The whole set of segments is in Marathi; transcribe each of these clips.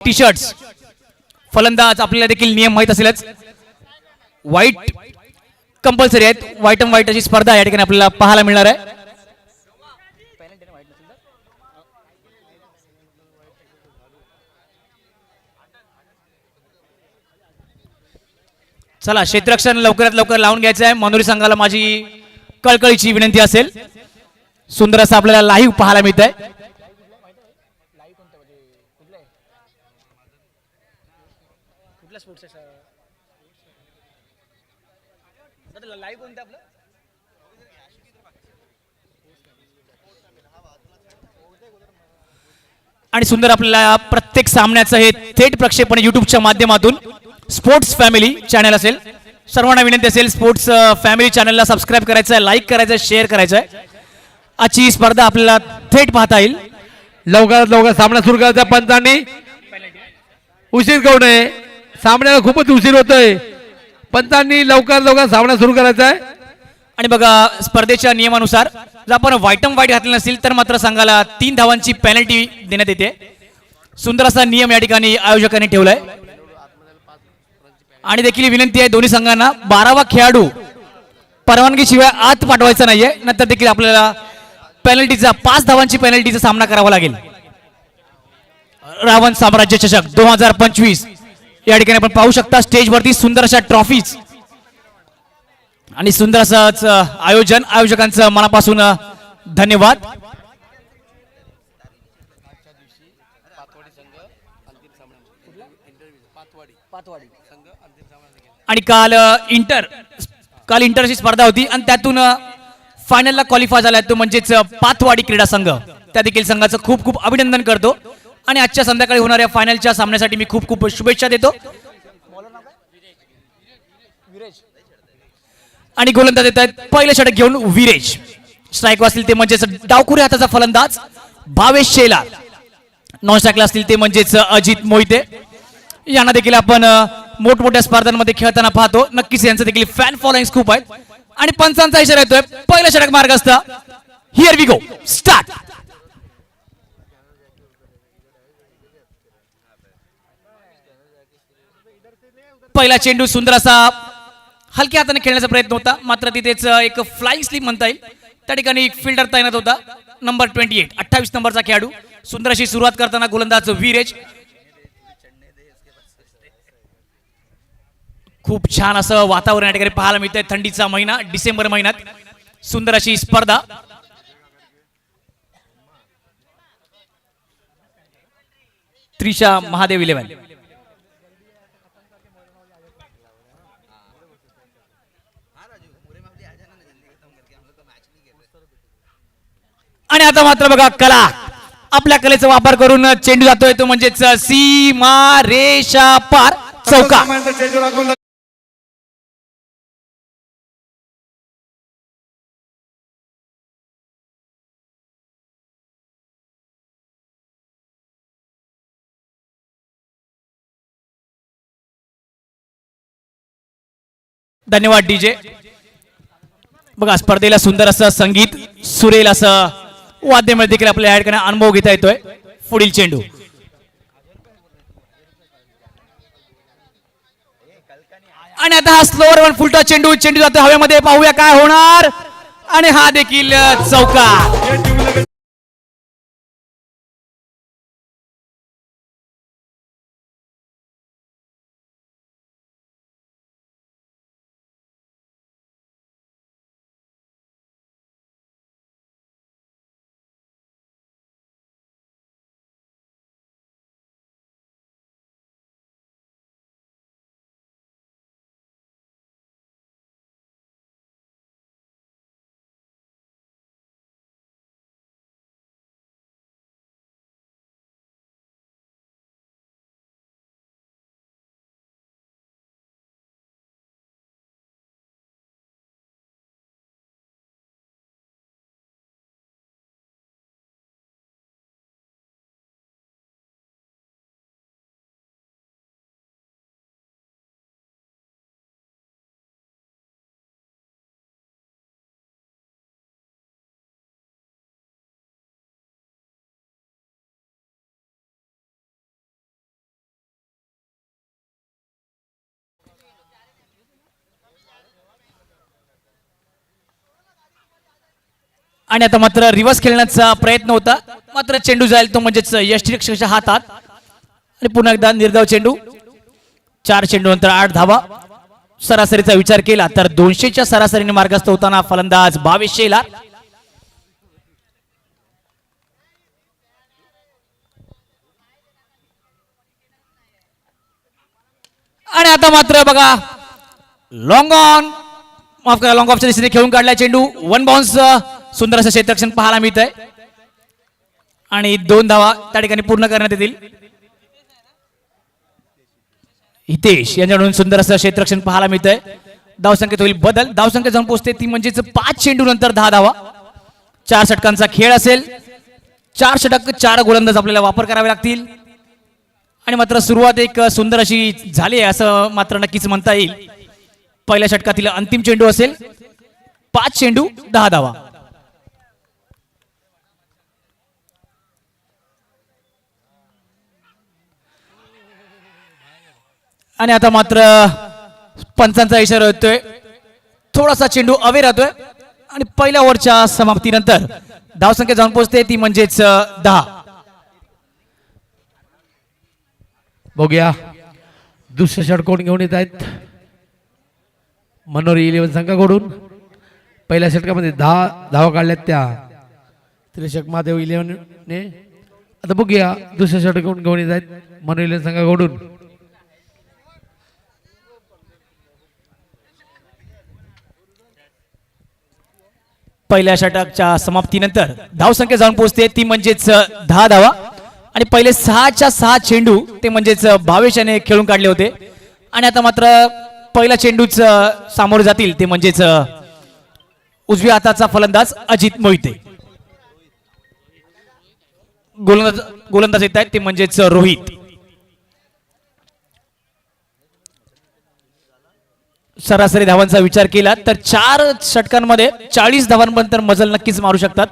टी शर्ट्स फलंदाज आपल्याला देखील नियम माहीत असेलच. व्हाईट कंपल्सरी आहेत. व्हाईट अँड व्हाईट अशी स्पर्धा या ठिकाणी आपल्याला पाहायला मिळणार आहे. चला क्षेत्ररक्षण लवकरात लवकर लावून घ्यायचं आहे. मनोरी संघाला माझी कळकळीची विनंती असेल. सुंदर असं आपल्याला लाईव्ह पाहायला मिळत आहे. आणि सुंदर आपल्याला प्रत्येक सामन्याचं हे थेट प्रक्षेपण युट्यूबच्या माध्यमातून स्पोर्ट्स फॅमिली चॅनल असेल, सर्वांना विनंती असेल स्पोर्ट्स फॅमिली चॅनलला सबस्क्राईब करायचं आहे, लाईक करायचं आहे, शेअर करायचं आहे. आजची स्पर्धा आपल्याला थेट पाहता येईल. लवकरात लवकर सामना सुरू करायचा. पंचांनी उशीर करू नये. सामन्याला खूपच उशीर होतोय. पंचांनी लवकर लवकर सामना सुरू करायचा आहे. आणि बघा स्पर्धेच्या नियमानुसार जर आपण व्हाईट अँड व्हाईट घातले नसेल तर मात्र संघाला 3 धावांची पेनल्टी देण्यात येते. सुंदर असा नियम या ठिकाणी आयोजकांनी ठेवलाय. आणि देखील विनंती आहे दोन्ही संघांना 12वा खेळाडू परवानगीशिवाय आत पाठवायचा नाहीये, नंतर देखील आपल्याला पेनल्टीचा 5 धावांची पेनल्टीचा सामना करावा लागेल. रावण साम्राज्य चषक 2025 या ठिकाणी आपण पाहू शकता स्टेजवरती सुंदर अशा ट्रॉफीज आणि सुंदर असंच आयोजन. आयोजकांचं मनापासून धन्यवाद. आणि काल इंटरची स्पर्धा होती आणि त्यातून फायनलला क्वालिफाय झाला तो म्हणजेच पाथवाडी क्रीडा संघ. त्या देखील संघाचं खूप खूप अभिनंदन करतो आणि आजच्या संध्याकाळी होणाऱ्या फायनलच्या सामन्यासाठी मी खूप खूप शुभेच्छा देतो. आणि गोलंदाज देत आहेत पहिलं षटक घेऊन विरेज. स्ट्राईक असतील ते म्हणजेच डावखुऱ्या हाताचा फलंदाज भावेश शेलार. नॉन स्ट्राईकला असतील ते म्हणजेच अजित मोहिते. यांना देखील आपण मोठमोठ्या स्पर्धांमध्ये खेळताना पाहतो. नक्कीच यांचं देखील फॅन फॉलोइंग खूप आहेत. आणि पंचांचा इशारा येतोय पहिलं षटक मार्ग असता. Here we go start. पहिला चेंडू सुंदर असा हलक्या हाताने खेळण्याचा प्रयत्न होता, मात्र तिथेच एक फ्लाइंग स्लिप म्हणता येईल त्या ठिकाणी फील्डर तैनात होता. नंबर 28 नंबरचा खेळाडू. सुंदर अशी सुरुवात करताना गोलंदाज विरेज. खूप छान असं वातावरण या ठिकाणी पाहायला मिळतंय. थंडीचा महिना डिसेंबर महिन्यात सुंदर अशी स्पर्धा. त्रिशा महादेव 11. आणि आता मात्र बघा कला, आपल्या कलेचा वापर करून चेंडू जातोय तो म्हणजेच सीमा रेषा पार चौका. धन्यवाद डीजे. बघा स्पर्धेला सुंदर असं संगीत, सुरेल असं वाद्यमेळ देखील आपल्या या ठिकाणी अनुभव घेता येतोय. पुढील चेंडू आणि आता हा स्लोअर वन फुलटॉस चेंडू जातो हवेमध्ये. पाहूया काय होणार. आणि हा देखील चौका. आणि आता मात्र रिव्हर्स खेळण्याचा प्रयत्न होता, मात्र चेंडू जाईल तो म्हणजेच यष्टिरक्षकाच्या हातात आणि पुन्हा एकदा निर्धाव चेंडू. 4 चेंडू नंतर 8 धावा. सरासरीचा विचार केला तर 200च्या सरासरीने मार्गस्थ होताना फलंदाज भावेश शेलार. आणि आता मात्र बघा लॉंग ऑन, माफ करा, लॉंग ऑफच्या दिशेने खेळून काढलाय चेंडू. 1 बाउन्स, सुंदर असं क्षेत्ररक्षण पाहायला मिळत आहे आणि 2 धावा त्या ठिकाणी पूर्ण करण्यात येतील. हितेश यांच्याकडून सुंदर असं क्षेत्ररक्षण पाहायला मिळतंय. धावसंख्येत होईल बदल, धावसंख्या जाऊन पोहोचते ती म्हणजेच 5 चेंडू नंतर 10 धावा. 4 षटकांचा खेळ असेल. 4 षटक 4 गोलंदाज आपल्याला वापर करावे लागतील आणि मात्र सुरुवात एक सुंदर अशी झाली आहे असं मात्र नक्कीच म्हणता येईल. पहिल्या षटकातील अंतिम चेंडू असेल. 5 चेंडू 10 धावा. आणि आता मात्र पंचांचा इशारा होतोय, थोडासा चेंडू अवे राहतोय आणि पहिल्या ओव्हरच्या समाप्तीनंतर धावसंख्या जाऊन पोहोचते ती म्हणजेच 10. बघूया दुसरे षटकोन घेऊन येत आहेत मनोरी 11 संघाकडून. पहिल्या षटकामध्ये 10 धावा काढल्यात त्या त्रिशक महादेव 11 ने. आता बघूया दुसरे षटकोन घेऊन येत आहेत मनोरी 11 संघाकडून. पहिल्या षटकाच्या समाप्तीनंतर धावसंख्या जाऊन पोहोचते ती म्हणजेच 10 धावा आणि पहिले 6च्या 6 चेंडू ते म्हणजेच भावेश याने खेळून काढले होते आणि आता मात्र पहिला चेंडूच सामोरे जातील ते म्हणजेच उजव्या हाताचा फलंदाज अजित मोहिते. गोलंदाज येत आहेत ते म्हणजेच रोहित. सरासरी धावांचा विचार केला तर 4 षटकांमध्ये 40 धावांपर्यंत मजल नक्कीच मारू शकतात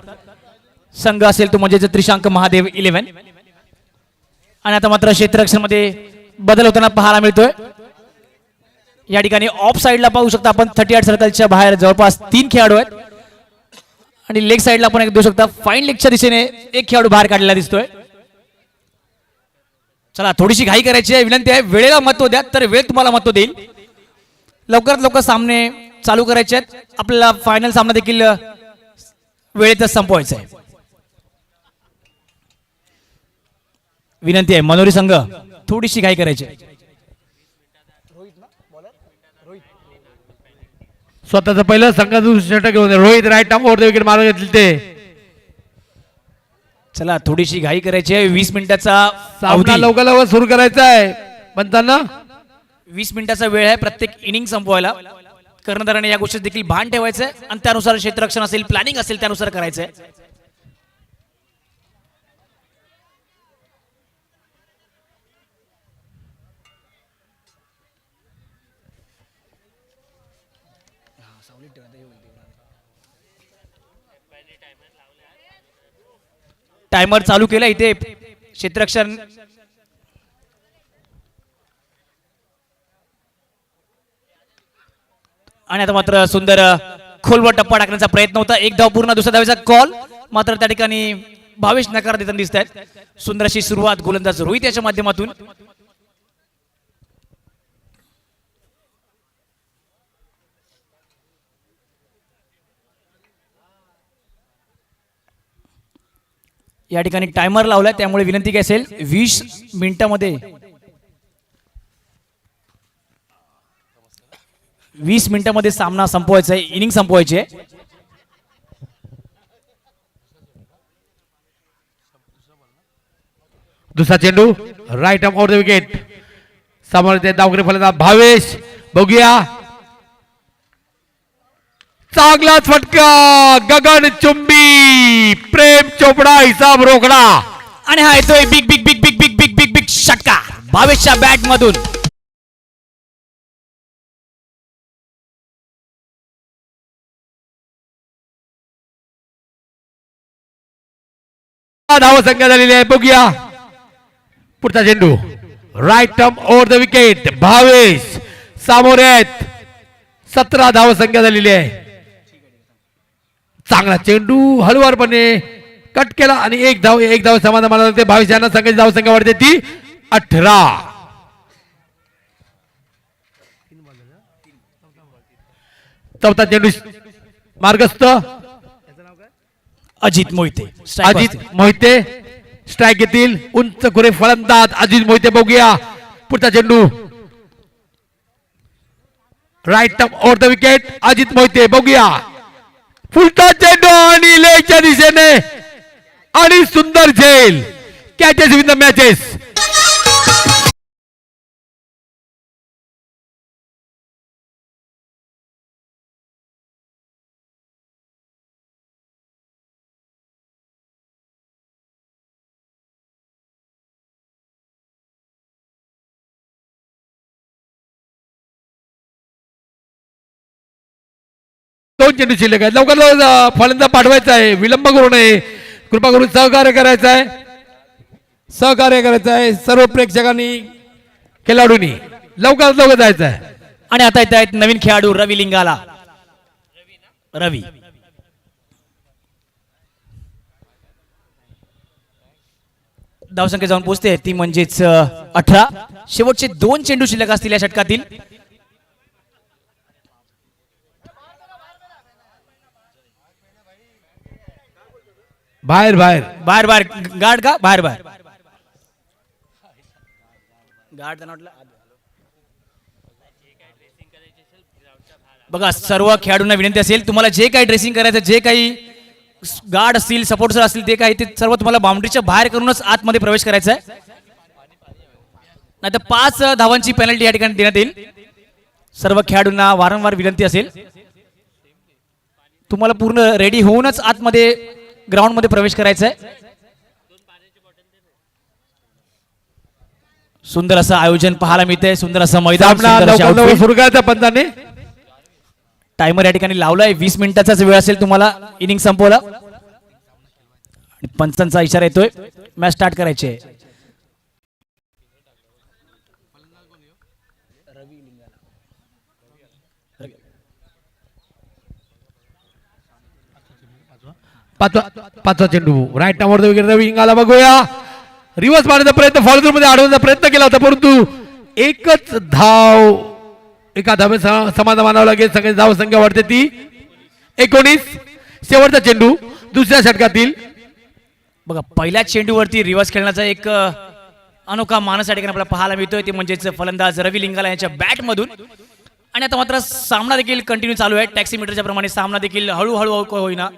संघ असेल तो म्हणजेच त्रिशांक महादेव 11. आणि आता मात्र क्षेत्ररक्षण मध्ये बदल होताना पाहायला मिळतोय. या ठिकाणी ऑफ साइडला पाहू शकता आपण 38 सर्कलच्या बाहेर जवळपास 3 खेळाडू आहेत आणि लेग साइडला आपण एक देऊ शकता फाईन लेगच्या दिशेने एक खेळाडू बाहेर काढलेला दिसतोय. चला थोडीशी घाई करायची आहे, विनंती आहे, वेळेला महत्व द्या तर वेळ तुम्हाला महत्व देईल. लवकरात लवकर सामने चालू करायचे आहेत, आपल्याला फायनल सामना देखील वेळेतच संपवायचा आहे. विनंती आहे मनोरी संघ थोडीशी घाई करायची. स्वतःच पहिलं संघाचं षटक घेऊन Rohit right arm over the wicket मारून घेतले ते. चला थोडीशी घाई करायची आहे. 20 मिनिटाचा सामना लवकर लवकर सुरू करायचा आहे पंचांना. 20 मिनिटाचा वेळ आहे प्रत्येक इनिंग संपवायला. कर्णधाराने या गोष्टीत देखील भान ठेवायचं आहे आणि त्यानुसार क्षेत्ररक्षण असेल प्लॅनिंग असेल त्यानुसार करायचं आहे. टायमर चालू केला इथे क्षेत्ररक्षण आणि आता मात्र सुंदर खोलवर टप्पा टाकण्याचा प्रयत्न होता. एक धाव पूर्ण, दुसऱ्या धावेचा कॉल मात्र त्या ठिकाणी भावेश नकार देताना दिसत आहेत. सुंदर अशी सुरुवात गोलंदाज रोहित याच्या माध्यमातून. या ठिकाणी टायमर लावलाय त्यामुळे विनंती काय असेल 20 मिनिटांमध्ये 20 मिनिटांमध्ये सामना संपवायचा आहे, इनिंग संपवायची आहे. दुसरा चेंडू right arm over the wicket. समोर ते डावकरी फलंदाज भावेश. बघूया चांगला फटका गगन चुंबी प्रेम चोपडा हिसाब रोकडा. आणि हा येतोय big big big big big big big big षटका भावेशच्या बॅट मधून. धाव संख्या झालेली आहे. बघूया पुढचा चेंडू right arm over the wicket. Bhavesh समोर आहेत. 17 धाव संख्या झालेली आहे. चांगला चेंडू हळूवारपणे कट केला आणि एक धाव समाधान मानला जाते. 22 यांना संघाची धाव संख्या वाढते ती 18. चौथा चेंडू मार्गस्थ अजित मोहिते strike अजित वाचतील. मोहिते स्ट्राईक घेतील. उंच खुरे फलंदाज अजित मोहिते. बघूया पुढचा चेंडू right over the wicket Ajit Mohite. बघूया फुलटा चेंडू आणि लेगच्या दिशेने आणि सुंदर झेल. Catches win the matches. दोन चेंडू शिल्लक आहेत. लवकर फलंदाज पाठवायचा आहे. विलंब करू नये. कृपा करून सहकार्य करायचं आहे. सहकार्य करायचं आहे सर्व प्रेक्षकांनी खेळाडूंनी. लवकर जायचं आहे. आणि आता येत आहेत नवीन खेळाडू रवी लिंगाला. रवी धावसंख्या जाऊन पोहोचते ती म्हणजेच 18. शेवटचे 2 चेंडू शिल्लक असतील या षटकातील. बाहेर बाहेर बाहेर बाहेर गार्ड का बाहेर बाहेर गार्ड बघा सर्व खेळाडूंना विनंती असेल तुम्हाला जे काही ड्रेसिंग करायचं जे काही गार्ड असतील सपोर्टर असतील ते काही ते सर्व तुम्हाला बाउंड्रीच्या बाहेर करूनच आतमध्ये प्रवेश करायचा आहे. नाहीतर 5 धावांची पेनल्टी या ठिकाणी देण्यात येईल. सर्व खेळाडूंना वारंवार विनंती असेल तुम्हाला पूर्ण रेडी होऊनच आतमध्ये ग्राउंड मध्ये प्रवेश करायचा आहे. सुंदर असं आयोजन पाहायला मिळतंय. सुंदर असं मैदान. सुंदर असे लवकर outfit. सुरू करायचा पंचाने. टायमर या ठिकाणी लावलाय. 20 मिनिटाचाच वेळ असेल तुम्हाला इनिंग संपवला आणि पंचांचा इशारा येतोय मॅच स्टार्ट करायची आहे. पाचवा चेंडू राईट नावर वगैरे रवी इंगाला. बघूया रिव्हर्स मारण्याचा प्रयत्न फॉलो मध्ये अडवण्याचा प्रयत्न केला होता परंतु एकच धाव एका धावे समाधान मानावं लागेल. सगळे धाव संख्या वाढते ती 19. शेवटचा चेंडू दुसऱ्या षटकातील. बघा पहिल्या चेंडूवरती रिव्हर्स खेळण्याचा एक अनोखा मानस या ठिकाणी आपल्याला पाहायला मिळतोय ते म्हणजेच फलंदाज रवी लिंगाला यांच्या बॅट मधून. आणि आता मात्र सामना देखील कंटिन्यू चालू आहे. टॅक्सी मीटरच्या प्रमाणे सामना देखील हळूहळू होईना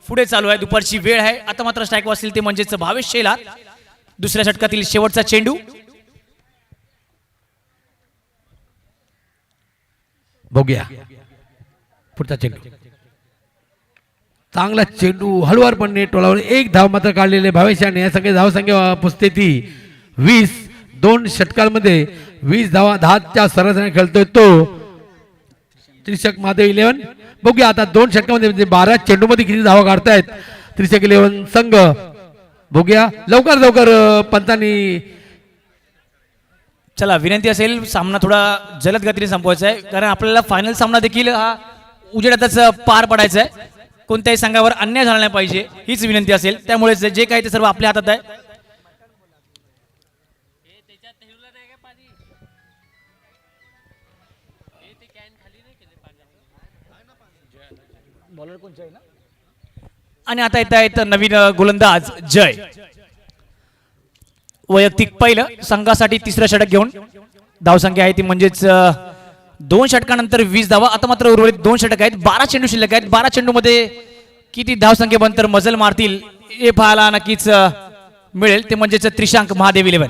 पुढे चालू आहे. दुपारची वेळ आहे. आता मात्र स्ट्राईक वाचतील ते म्हणजेच भावेश शेलार. दुसऱ्या षटकातील शेवटचा चेंडू. बघूया पुढचा चेंडू चांगला चेंडू हळूवारपणे टोलावर एक धाव मात्र काढलेले भावेश याने. या सगळे धाव संख्या पुसते ती 20. 2 षटकांमध्ये 20 धावा 10च्या सरासरी खेळतोय तो त्रिशक महादेव 11. बघूया आता 2 षटकामध्ये म्हणजे 12 चेंडू मध्ये किती धावा काढतायत त्रिशक 11 संघ. बघूया लवकर पंतांनी. चला विनंती असेल सामना थोडा जलद गतीने संपवायचा आहे कारण आपल्याला फायनल सामना देखील हा उजेडातच पार पडायचा आहे. कोणत्याही संघावर अन्याय झाला नाही पाहिजे हीच विनंती असेल. त्यामुळे जे काही ते सर्व आपल्या हातात आहे. आणि आता येत आहेत नवीन गोलंदाज जय. वैयक्तिक पहिलं संघासाठी तिसरं षटक घेऊन धावसंख्या आहे ती म्हणजेच 2 षटकानंतर 20 धावा. आता मात्र उर्वरित 2 षटक आहेत. 12 चेंडू शिल्लक आहेत. 12 चेंडू मध्ये किती धावसंख्येनंतर मजल मारतील हे पाहायला नक्कीच मिळेल ते म्हणजेच त्रिशांक महादेव 11.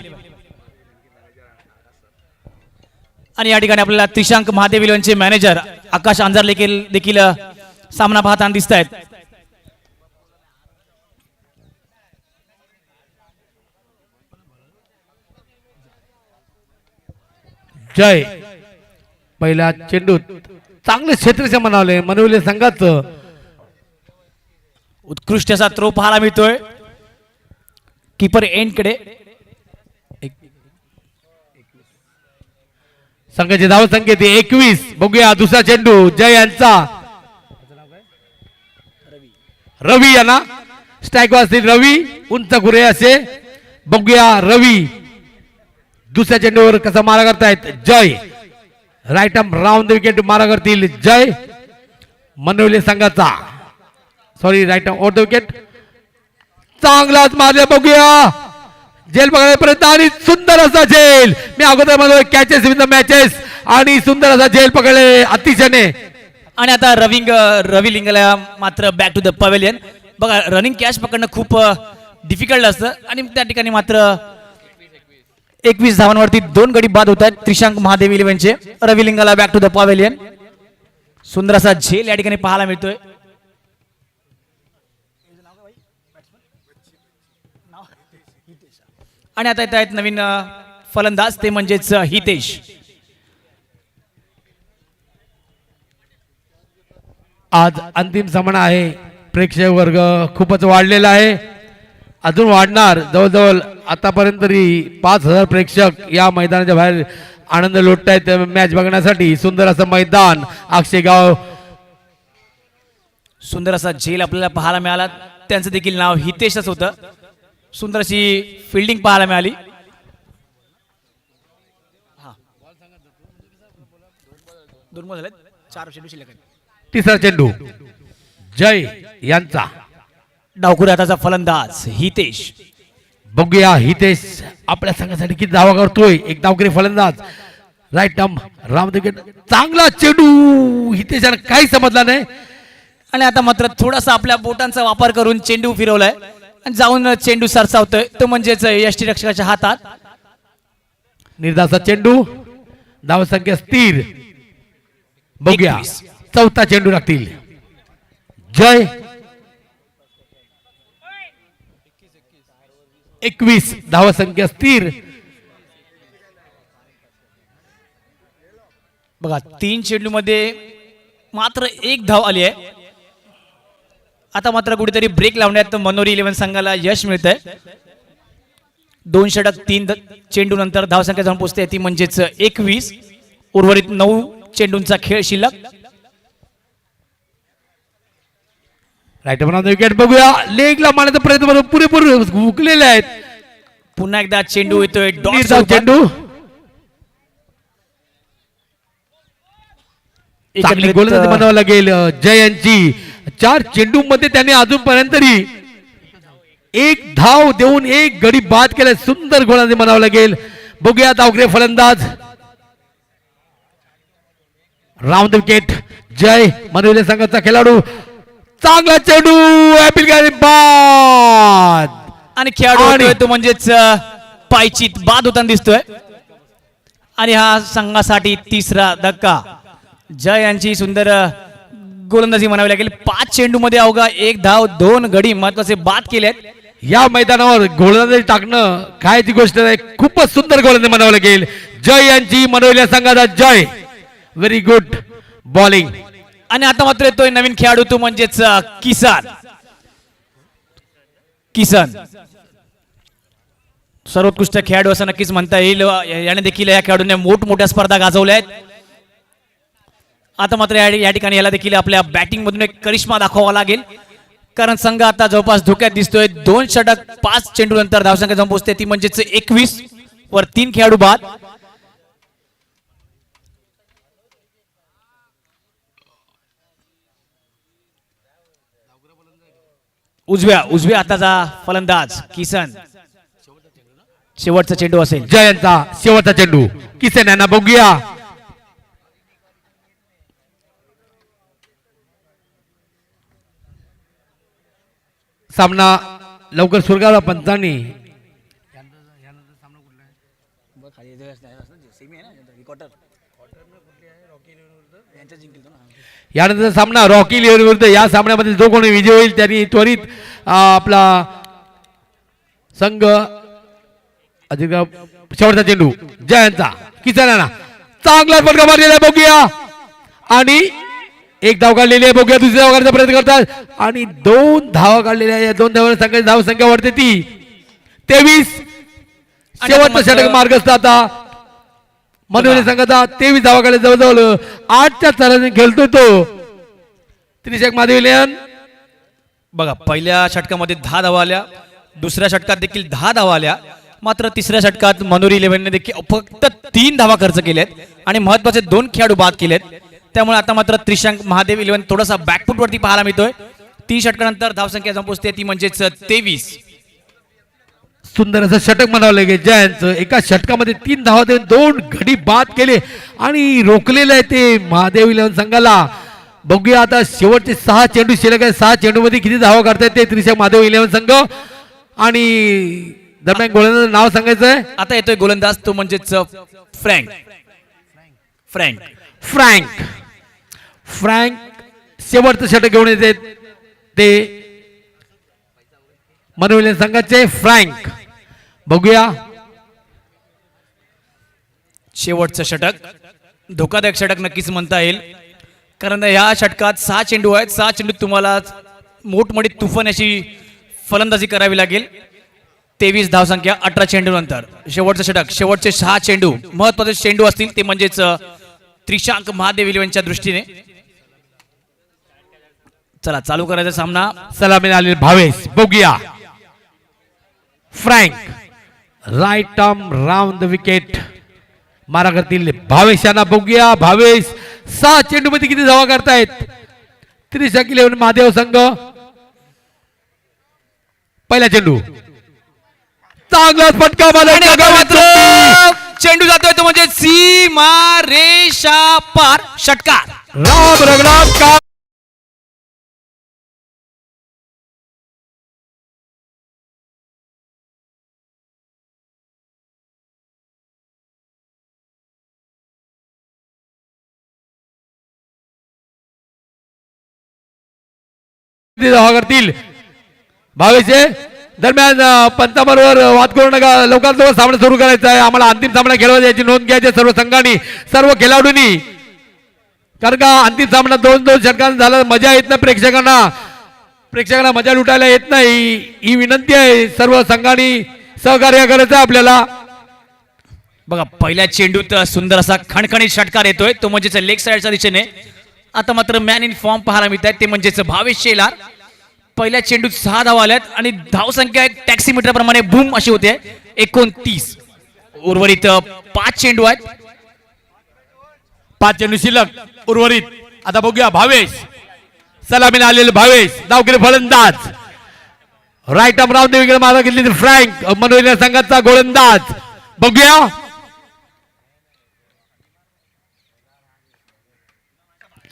आणि या ठिकाणी आपल्याला त्रिशांक महादेव 11 चे मॅनेजर आकाश अंजार देखील सामना पाहताना दिसत आहेत. जय पहिला चेंडू चांगले क्षेत्रक्षण मनवले संघाचं. उत्कृष्ट असा थ्रो पाहायला मिळतोय कीपर एंड कडे. संघाची धाव संख्या 21. बघूया दुसरा चेंडू जय यांचा. रवी यांना स्ट्राईक वाजतील. रवी उंच गुरे असे बघूया. रवी दुसऱ्या चेंडूवर कसा मारा करतायत. Jai right arm round the wicket मारा करतील. जय मनवले संघाचा sorry right arm over the wicket. चांगलाच मारले बघूया. जेल पकडायचा प्रयत्न आणि सुंदर असा झेल. मी अगोदर म्हणतो कॅचेस विन द मॅचेस आणि सुंदर असा झेल पकडले अतिशयने. आणि आता रवी लिंगाला मात्र बॅक टू द पवेलियन. बघा रनिंग कॅच पकडणं खूप डिफिकल्ट असतं आणि त्या ठिकाणी मात्र 21 धावांवरती 2 गडी बाद होत आहेत त्रिशांक महादेव इलेव्हनचे. रवी Lingala back to the pavilion. सुंदर असा झेल या ठिकाणी पाहायला मिळतोय. आणि आता येत आहेत नवीन फलंदाज ते म्हणजेच हितेश. आज अंतिम सामना आहे. प्रेक्षक वर्ग खूपच वाढलेला आहे. अजून वाढणार. जवळजवळ आतापर्यंत तरी 5000 प्रेक्षक या मैदानाच्या बाहेर आनंद लुटतायत मॅच बघण्यासाठी. सुंदर असं मैदान अक्षयगाव. सुंदर असा झेल आपल्याला पाहायला मिळाला. त्यांचं देखील नाव हितेशच होतं. सुंदर अशी फिल्डिंग पाहायला मिळाली. दोन बॉल झालेत. 4 चेंडू शिल्लक आहेत. तिसरा चेंडू जय यांचा. डावखुरी हाताचा फलंदाज हितेश. बघूया हितेश आपल्या संघासाठी किती धावा करतोय. एक डावकरी फलंदाज राईट आर्म राम विकेट. चांगला चेंडू हितेशाला काही समजला नाही. आणि आता मात्र थोडासा आपल्या बोटांचा वापर करून चेंडू फिरवलाय आणि जाऊन चेंडू सरसावतोय. तो म्हणजेच यष्टीरक्षकाच्या हातात. निर्धाचा चेंडू. धावसंख्या स्थिर. बघूया 21. चौथा चेंडू लागतील. जय 21 धावसंख्या स्थिर. बघा 3 चेंडू मध्ये मात्र 1 धाव आली आहे. आता मात्र कुठेतरी ब्रेक लावण्यात मनोरी इलेव्हन संघाला यश मिळत आहे. 2 षटक 3 चेंडू नंतर धावसंख्या जाऊन पोहोचते ती म्हणजेच 21. उर्वरित 9 चेंडूंचा खेळ शिल्लक. Right arm wicket. बघूया लेगला मारण्याचा प्रयत्न पुरेपूर हुकलेले आहेत. पुन्हा एकदा चेंडू येतोय डॉट निर्धाव चेंडू. चांगली गोलंदाजी म्हणावं लागेल जय यांची. 4 चेंडू मध्ये त्याने अजूनपर्यंत तरी 1 धाव देऊन 1 गडी बाद केलाय. सुंदर गोलंदाजी म्हणावं लागेल. बघूया डावखुरी फलंदाज राऊंड विकेट. जय मनोले संघाचा खेळाडू. चांगला चेंडू अपील केली बाद. आणि खेळाडू होतोय तो म्हणजेच पायचीत बाद होताना दिसतोय. आणि हा संघासाठी तिसरा धक्का. जय यांची सुंदर गोलंदाजी म्हणावी लागेल. 5 चेंडू मध्ये अवघा 1 धाव 2 गडी महत्वाचे बाद केलेत. या मैदानावर गोलंदाजी टाकणं खायची गोष्ट नाही. खूपच सुंदर गोलंदाजी म्हणावं लागेल जय यांची. मनोल्या संघाचा जय. Very good bowling. आणि आता मात्र येतोय नवीन खेळाडू तो म्हणजेच किसन. सर्वोत्कृष्ट खेळाडू असं नक्कीच म्हणता येईल. याने देखील या खेळाडूने मोठमोठ्या स्पर्धा गाजवल्या आहेत. आता मात्र या ठिकाणी याला देखील आपल्या बॅटिंग मधून एक करिश्मा दाखवावा लागेल. कारण संघ आता जवळपास धोक्यात दिसतोय. 2 षटक 5 चेंडू नंतर धावसंख्या जाऊन पोहोचते ती म्हणजेच 21 वर 3 खेळाडू बाद. उजव्या हाताचा फलंदाज किसन. शेवटचा चेंडू असेल जयंतचा. शेवटचा चेंडू किसन यांना. बघूया सामना लवकर सुरगावला पंचांनी. यानंतर सामना रॉकी लिव्हर विरुद्ध. या सामन्यामध्ये जो कोणी विजय होईल त्यांनी त्वरित आपला संघ अधिक. शेवटचा चेंडू जयंतचा. किसनाना चांगला फटका मारलेला आहे. बघूया आणि 1 धाव काढलेली आहे. बघूया दुसऱ्या धाव काढण्याचा प्रयत्न करतात आणि 2 धावा काढलेल्या आहे. 2 धावांची धाव संख्या वाढते ती 23. शेवटचा षटक मार्गस्थ आता मनोरे संघाचा. 23 धावा काढले. जवळजवळ 8च्या चराने खेळतो तो त्रिशेक महादेव इलेव्हन. बघा पहिल्या षटकामध्ये 10 धावा आल्या, दुसऱ्या षटकात देखील 10 धावा आल्या, मात्र तिसऱ्या षटकात मनोरी 11ने देखील फक्त 3 धावा खर्च केल्यात आणि महत्वाचे 2 खेळाडू बाद केलेत. त्यामुळे आता मात्र त्रिशंक महादेव 11 थोडासा बॅकफुट वरती पाहायला मिळतोय. 3 षटकानंतर धावसंख्या जाऊन पोहोचते ती म्हणजेच 23. सुंदर असं षटक म्हणावं लागेल जयांचं. एका षटकामध्ये 3 धावा देऊन 2 गडी बाद केले आणि रोखलेलं आहे ते महादेव 11 संघाला. बघूया आता शेवटचे 6 चेंडू शिल्लक आहे. 6 चेंडू मध्ये किती धावा काढतायत ते त्रिशंक महादेव 11 संघ. आणि दरम्यान गोलंदाज नाव सांगायचं आहे. आता येतोय गोलंदाज तो म्हणजेच फ्रँक. फ्रँक फ्रँक फ्रँक शेवटचं षटक घेऊन येते ते मनोरंजन संघाचे फ्रँक. बघूया शेवटचं षटक धोकादायक षटक नक्कीच म्हणता येईल, कारण ह्या षटकात 6 चेंडू आहेत. 6 चेंडूत तुम्हाला मोठमोठी तुफान अशी फलंदाजी करावी लागेल. 23 धावसंख्या 18 चेंडू नंतर शेवटचं षटक. शेवटचे 6 चेंडू महत्वाचे चेंडू असतील ते म्हणजेच त्रिशंक महादेव 11च्या दृष्टीने. चला चालू करायचा सामना. सलामी आलेले भावेश. बघूया Frank right arm round the wicket मारा करतील भावेशांना. बघूया भावेश 6 चेंडू मध्ये किती धावा करतायत त्रिशंक 11 महादेव संघ. पहिला चेंडू चांगला फटका मात्र चेंडू जातोय तो म्हणजे सीमा रेषा पार. षटकार राम रघुनाथ का धावा करतील भावेश. दरम्यान पंचाबरोबर वाद करू नका. लवकरात लवकर सामना सुरू करायचा आहे. आम्हाला अंतिम सामना खेळवायचा याची नोंद घ्यायची सर्व संघांनी सर्व खेळाडूंनी, कारण का अंतिम सामना 2-2 षटकांत झाला. मजा येत नाही प्रेक्षकांना मजा लुटायला येत नाही. ही विनंती आहे सर्व संघांनी सहकार्य करायचं आपल्याला. बघा पहिल्या चेंडूत सुंदर असा खणखणीत षटकार येतोय तो म्हणजेच लेग साइडच्या दिशेने. आता मात्र मॅन इन फॉर्म पाहायला मिळत आहे ते म्हणजेच भावेश शेलार. पहिल्या चेंडूत 6 धावा आल्यात आणि धावसंख्या एक टॅक्सी मीटर प्रमाणे बूम अशी होते 29. उर्वरित 5 चेंडू आहेत. 5 चेंडू शिल्लक उर्वरित. आता बघूया भावेश. सलामीने आलेले भावेश. धावकेले फलंदाज right arm round the wicket मारा घेतली फ्रँक मनोरंजन संघाचा गोलंदाज. बघूया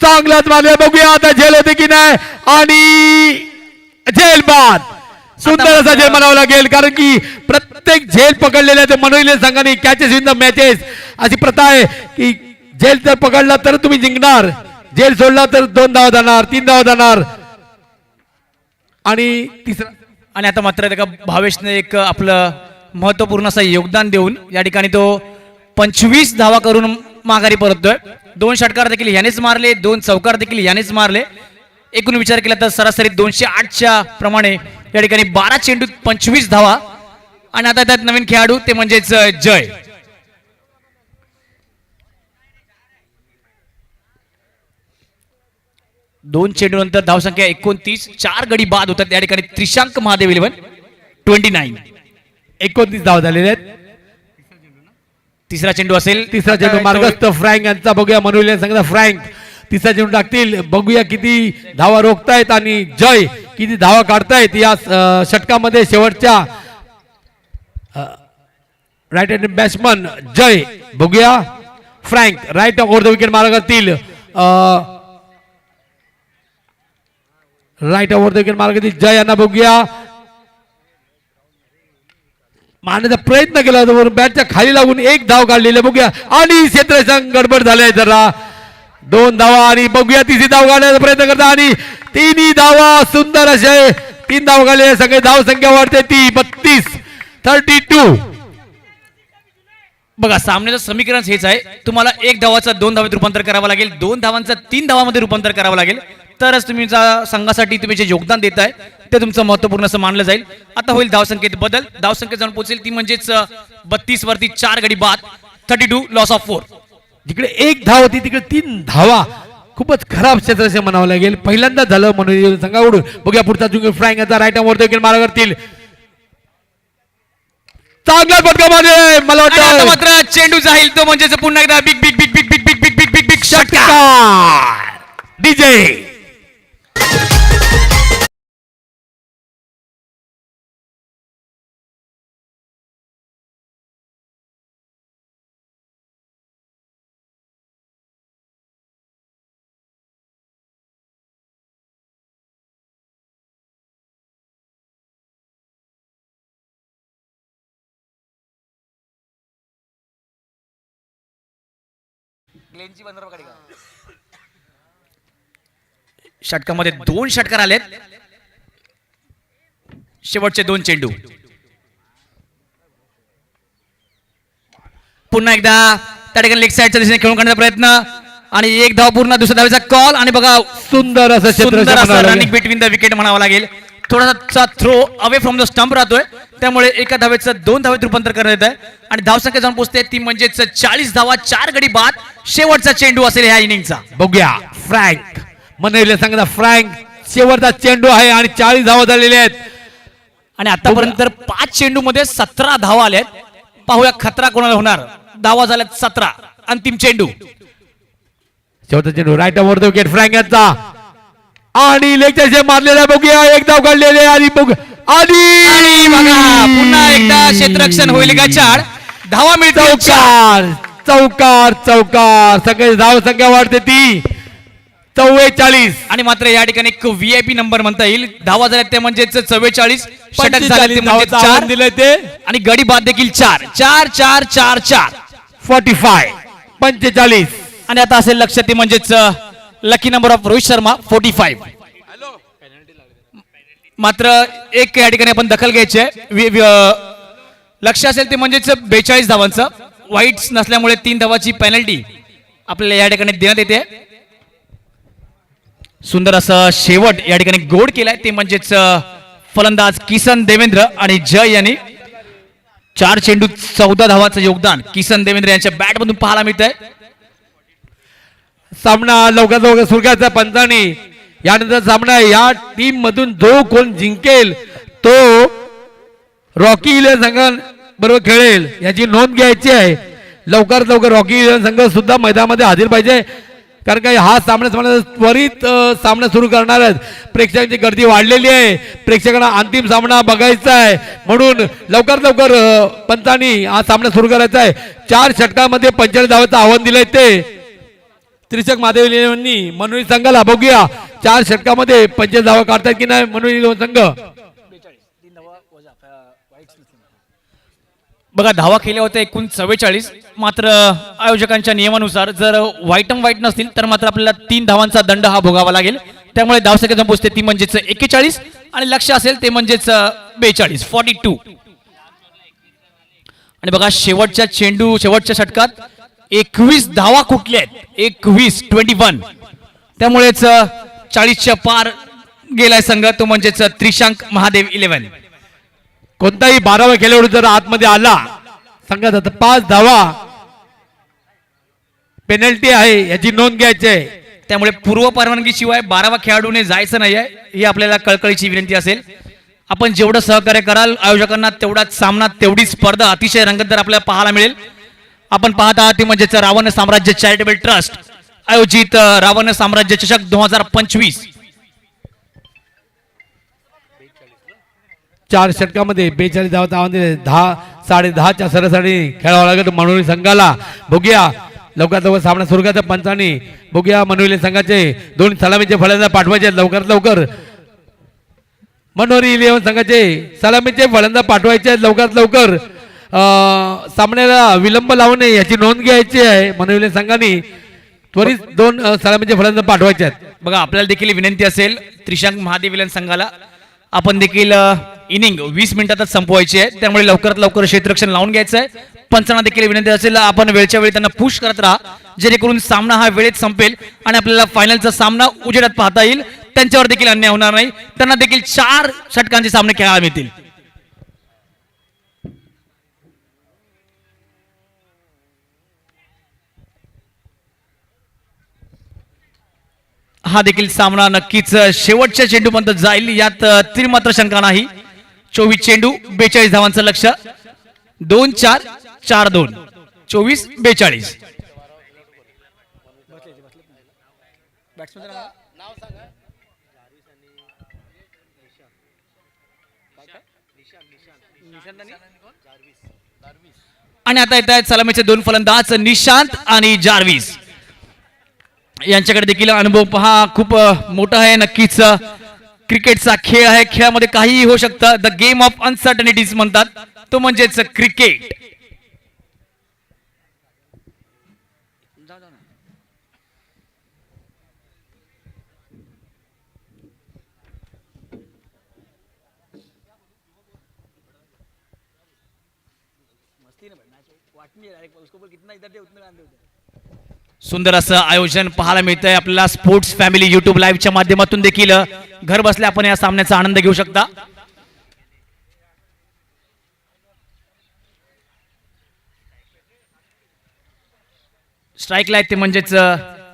चांगलाच मारले. बघूया आता झेल होते की नाही आणि झेल बाद. सुंदर असा झेल म्हणावा लागेल, कारण की प्रत्येक झेल पकडलेल्या ते मनोरंजन संघाने कॅचेस इन द मॅचेस अशी प्रथा आहे की झेल जर पकडला तर तुम्ही जिंकणार, झेल सोडला तर 2 धावा जाणार, 3 धावा जाणार. आणि तिसरा आणि आता मात्र एका भावेशने एक आपलं महत्वपूर्ण असं योगदान देऊन या ठिकाणी तो 25 धावा करून माघारी परततोय. 2 षटकार देखील यानेच मारले, 2 चौकार देखील यानेच मारले. एकूण विचार केला तर सरासरी 208च्या प्रमाणे या ठिकाणी 12 चेंडूत 25 धावा. आणि आता त्यात नवीन खेळाडू ते म्हणजेच जय. दोन चेंडू नंतर धावसंख्या 29. 4 गडी बाद होतात या ठिकाणी त्रिशंक महादेव 11 29. 29 धावा झालेले आहेत. तिसरा चेंडू असेल. तिसरा चेंडू मार्गस्थ फ्रँक यांचा. बघूया मनोरंजन संघाचा फ्रँक तिसरा चेंडू टाकतील. बघूया किती धावा रोखतायत आणि जय किती धावा काढतायत या षटकामध्ये. शेवटच्या राईट हँड बॅट्समन जय. बघूया Frank right over the wicket मारा करतील. राईट ओव्हर द विकेट मारा करतील जय यांना. बघूया मारण्याचा प्रयत्न केला बॅटच्या खाली लागून 1 धाव काढलेली. बघूया आणि क्षेत्ररक्षण गडबड झाले जरा. 2 धावा आणि बघूया तिसरी धाव काढण्याचा प्रयत्न करता आणि 3 धावा. सुंदर असे 3 धाव काढले. सगळे धाव संख्या वाढते ती 32. बघा सामन्याचं समीकरण हेच आहे. तुम्हाला 1 धावाचं 2 धावात रूपांतर करावं लागेल, 2 धावांचं 3 धावामध्ये रूपांतर करावं लागेल, तरच तुम्ही संघासाठी तुम्ही जे योगदान देताय ते तुमचं महत्वपूर्ण असं मानलं जाईल. आता होईल धावसंख्येत बदल. धावसंख्या जाऊन पोहोचेल ती म्हणजेच 32 वरती 4 गडी बाद 32 लॉस ऑफ 4. जिकडे 1 धाव होती तिकडे 3 धावा. खूपच खराब क्षेत्ररक्षण म्हणावं लागेल. पहिल्यांदा झालं म्हणून संघाकडून. बघूया पुढचा चुंगी फ्राईंग याचा राईट वरती देखील मारा करतील. चांगला फटका मारले मला आणि आता वाटतं मात्र चेंडू जाईल तो म्हणजेच पुन्हा एकदा big big big big big big big big big big षटकार. डीजे षटकामध्ये 2 षटकार आलेत. शेवटचे 2 चेंडू. पुन्हा एकदा त्या ठिकाणी लेग साईडच्या दिशेने खेळून काढण्याचा प्रयत्न आणि एक धाव पूर्ण दुसऱ्या धावेचा कॉल आणि बघा सुंदर असं सुंदर असं क्षेत्ररक्षण रनिंग बिटवीन द विकेट म्हणावं लागेल. थोडासा throw away from the stump राहतोय त्यामुळे एका धावेचं 2 धावेत रूपांतर करण्यात येत आहे आणि धावसंख्या जाऊन पोहोचते ती म्हणजेच 40 धावा 4 गडी बाद. शेवटचा चेंडू असेल ह्या इनिंगचा. बघूया फ्रँक मनविले सांगता फ्रँक शेवटचा चेंडू आहे आणि 40 धावा झालेले आहेत आणि आतापर्यंत तर 5 चेंडू मध्ये 17 धावा आल्यात. पाहूया खतरा कोणाला होणार. धावा झाल्यात 17. अंतिम चेंडू. शेवटचा चेंडू राईट वरती विकेट फ्रँक यांचा आणि लेगच्या मारलेला बघूया एक धाव काढलेले आणि आणि बघा पुन्हा एकदा क्षेत्ररक्षण होईल का 4 धावा मिळतात. चौकार चौकार चौकार सगळे धाव संख्या वाढते ती 44 आणि मात्र या ठिकाणी एक व्हीआयपी नंबर म्हणता येईल. धावा झाल्यात ते म्हणजेच 44. षटक झाले ते म्हणजे 4 दिले ते आणि गडी बाद देखील 4 4 4 4 4 45 आणि आता असेल लक्षात ते म्हणजेच lucky number of Rohit Sharma 45. मात्र एक या ठिकाणी आपण दखल घ्यायची आहे. लक्ष असेल ते म्हणजेच 42 धावांचं. वाईट्स नसल्यामुळे 3 धावाची पेनल्टी आपल्याला या ठिकाणी देण्यात येते. सुंदर असं शेवट या ठिकाणी गोड केलाय ते म्हणजेच फलंदाज किसन देवेंद्र आणि जय यांनी 4 चेंडू 14 धावाचं योगदान किसन देवेंद्र यांच्या बॅट मधून पाहायला मिळत आहे. सामना लवकर लवकर सुरू करायचा पंचांनी. यानंतर सामना या टीम मधून जो कोण जिंकेल तो रॉकी इलेव्हन संघ बरोबर खेळेल याची नोंद घ्यायची आहे. लवकर लवकर रॉकी इलेव्हन संघ सुद्धा मैदानामध्ये हजर पाहिजे कारण का हा सामना त्वरित सामना सुरू करणार आहेत. प्रेक्षकांची गर्दी वाढलेली आहे. प्रेक्षकांना अंतिम सामना बघायचा आहे म्हणून लवकर लवकर पंचांनी हा सामना सुरू करायचा आहे. 4 षटकामध्ये 45 धावांचं आव्हान दिलंय ते त्रिशक महादेव यांनी मनोरी संघाला. बघूया 4 षटकामध्ये 45 धावा काढतात की नाही मनोरी संघ. बघा धावा केल्या होत्या एकूण 44. मात्र आयोजकांच्या नियमानुसार जर व्हाईट नसतील तर मात्र आपल्याला 3 धावांचा दंड हा भोगावा लागेल. त्यामुळे धावसंख्या जाऊन पोहोचते ती म्हणजेच 41 आणि लक्ष असेल ते म्हणजेच 42 42. आणि बघा शेवटच्या शेवटच्या षटकात 21 धावा कुठल्या आहेत. 21 त्यामुळेच 40च्या पार गेलाय संघ तो म्हणजेच त्रिशांक महादेव 11. कोणताही 12वा खेळाडू जर आतमध्ये आला संघात आता 5 धावा पेनल्टी आहे याची नोंद घ्यायची आहे. त्यामुळे पूर्व परवानगी शिवाय 12वा खेळाडूने जायचं नाहीये ही आपल्याला कळकळीची विनंती असेल. आपण जेवढं सहकार्य कराल आयोजकांना तेवढाच सामना तेवढी स्पर्धा अतिशय रंगतदार आपल्याला पाहायला मिळेल. आपण पाहत आहात ते म्हणजेच रावण साम्राज्य चॅरिटेबल ट्रस्ट आयोजित रावण साम्राज्य चषक 2025. 4 षटकामध्ये 42 धावांचं आव्हान दिले. 10-10.5च्या सरासरी खेळावं लागत मनोरी संघाला. बघूया लवकरात लवकर सामना सुरू करायचा पंचांनी. बघूया मनोरी संघाचे 2 सलामीचे फलंदाज पाठवायचे लवकरात लवकर. मनोरी इलेव्हन संघाचे सलामीचे फलंदाज पाठवायचे लवकरात लवकर. सामन्याला विलंब लावू नये याची नोंद घ्यायची आहे. मनोरी संघाने त्वरित 2 सलामीचे फलंदाज पाठवायचे आहेत. बघा आपल्याला देखील विनंती असेल त्रिशांक महादेव विलन संघाला आपण देखील इनिंग 20 मिनिटातच संपवायची आहे. त्यामुळे लवकरात लवकर क्षेत्ररक्षण लावून घ्यायचं आहे. पंचांना देखील विनंती असेल आपण वेळच्या वेळी त्यांना पुश करत राहा जेणेकरून सामना हा वेळेत संपेल आणि आपल्याला फायनलचा सामना उजेडात पाहता येईल. त्यांच्यावर देखील अन्याय होणार नाही. त्यांना देखील 4 षटकांचे सामने खेळायला मिळतील. हा देखील सामना नक्कीच शेवटच्या चेंडूपर्यंत जाईल, यात तीन मात्र शंका नाही. 24 चेंडू 42 धावांचं लक्ष. 2-4 4-2 24-42. आणि आता येत आहेत सलामीचे दोन फलंदाज निशांत आणि जार्विस. यांच्याकडे देखील अनुभव पहा खूप मोठा आहे. नक्कीच क्रिकेटचा खेळ आहे, खेळामध्ये काहीही होऊ शकतं. द गेम ऑफ अनसर्टनिटीज म्हणतात, तो म्हणजेच क्रिकेट. सुंदर असं आयोजन पाहायला मिळतंय आपल्याला स्पोर्ट्स फॅमिली युट्यूब लाईव्हच्या माध्यमातून देखील घर बसल्या आपण या सामन्याचा आनंद घेऊ शकता. स्ट्राईकला आहेत ते म्हणजेच